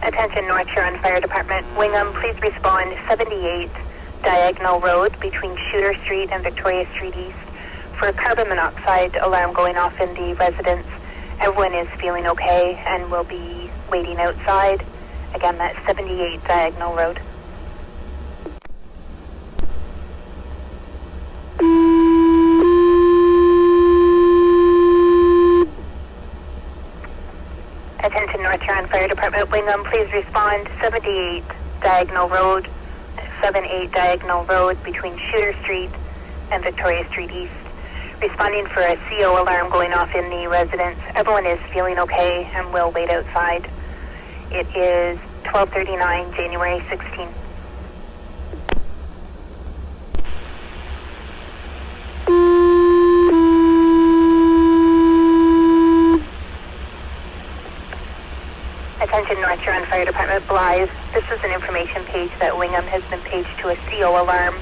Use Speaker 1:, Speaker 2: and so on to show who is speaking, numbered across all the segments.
Speaker 1: Attention North Huron Fire Department. Wingham, please respond 78 Diagonal Road between Shooter Street and Victoria Street East for a carbon monoxide alarm going off in the residence. Everyone is feeling okay and will be waiting outside. Again, that's 78 Diagonal Road. Attention North Huron Fire Department. Wingham, please respond 78 Diagonal Road, 78 Diagonal Road between Shooter Street and Victoria Street East. Responding for a CO alarm going off in the residence. Everyone is feeling okay and will wait outside. It is 12:39, January 16. Attention North Huron Fire Department, Blythe. This is an information page that Wingham has been paged to a CO alarm.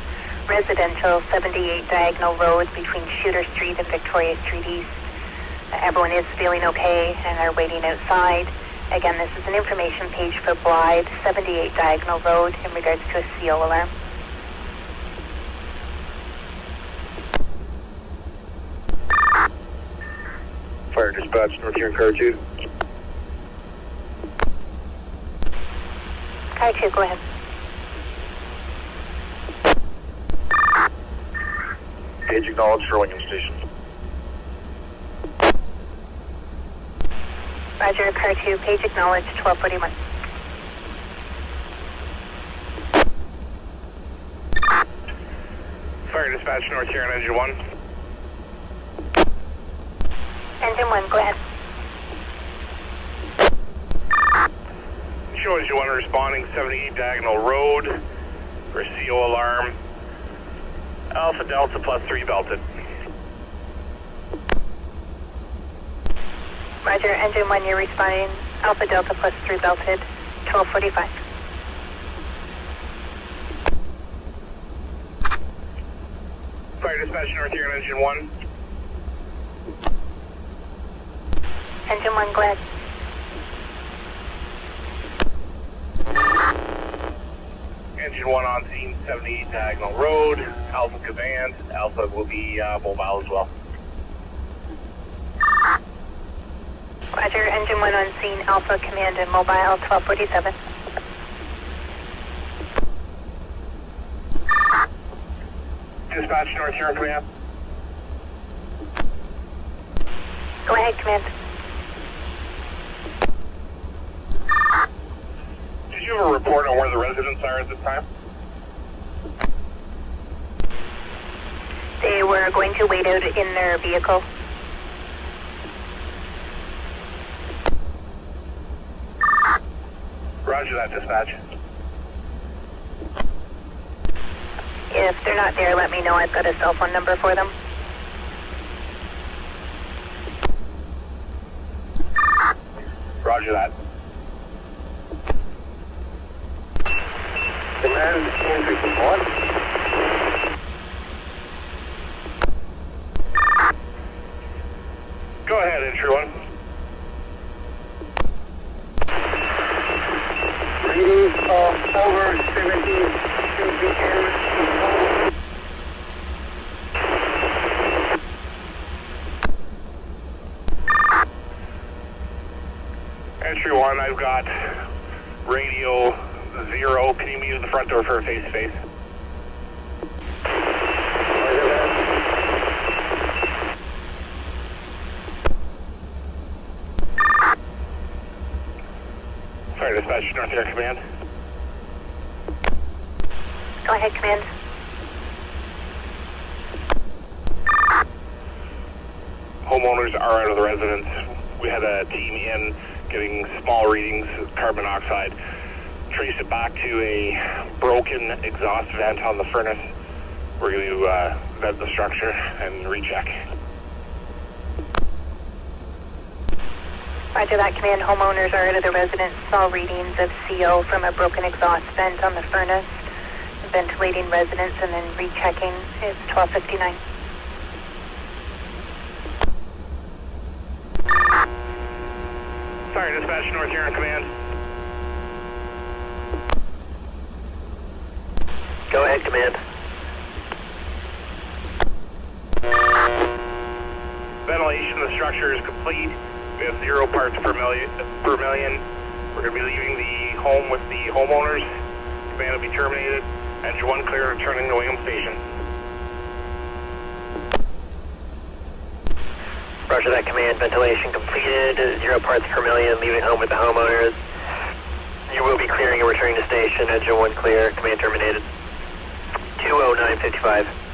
Speaker 1: Residential 78 Diagonal Road between Shooter Street and Victoria Street East. Everyone is feeling okay and are waiting outside. Again, this is an information page for Blythe, 78 Diagonal Road in regards to a CO alarm.
Speaker 2: Fire dispatch, North Huron Car 2.
Speaker 1: Car 2, go ahead.
Speaker 2: Page acknowledged for Wingham Station.
Speaker 1: Roger, Car 2, page acknowledged, 12:41.
Speaker 2: Fire dispatch, North Huron Engine 1.
Speaker 1: Engine 1, go ahead.
Speaker 2: Show Engine 1 responding 78 Diagonal Road for CO alarm. Alpha Delta +3 belted.
Speaker 1: Roger, Engine 1, you're responding. Alpha Delta +3 belted, 12:45.
Speaker 2: Fire dispatch, North Huron Engine 1.
Speaker 1: Engine 1, go ahead.
Speaker 2: Engine 1 on scene, 78 Diagonal Road. Alpha Command. Alpha will be mobile as well.
Speaker 1: Roger, Engine 1 on scene, Alpha Command and Mobile, 12:47.
Speaker 2: Dispatch, North Huron Command.
Speaker 1: Go ahead, Command.
Speaker 2: Did you have a report on where the residents are at this time?
Speaker 1: They were going to wait out in their vehicle.
Speaker 2: Roger that, dispatch.
Speaker 1: If they're not there, let me know. I've got a cell phone number for them.
Speaker 2: Roger that. Command, entry support. Go ahead, entry 1.
Speaker 3: Reading of over 72 p.m.
Speaker 2: Entry 1, I've got radio 0. Can you use the front door for a face-to-face? Fire dispatch, North Huron Command.
Speaker 1: Go ahead, Command.
Speaker 2: Homeowners are out of the residence. We had a team in getting small readings of carbon monoxide. Traced it back to a broken exhaust vent on the furnace. We're going to vet the structure and recheck.
Speaker 1: Roger that, Command. Homeowners are out of the residence. Small readings of CO from a broken exhaust vent on the furnace. Ventilating residents and then rechecking. It's 12:59.
Speaker 2: Fire dispatch, North Huron Command.
Speaker 4: Command.
Speaker 2: Ventilation of the structure is complete. We have 0 parts per million. We're going to be leaving the home with the homeowners. Command will be terminated. Engine 1 clear, returning to Wingham Station.
Speaker 4: Roger that, Command. Ventilation completed. 0 parts per million. Leaving home with the homeowners. You will be clearing and returning to station. Engine 1 clear. Command terminated. 20955.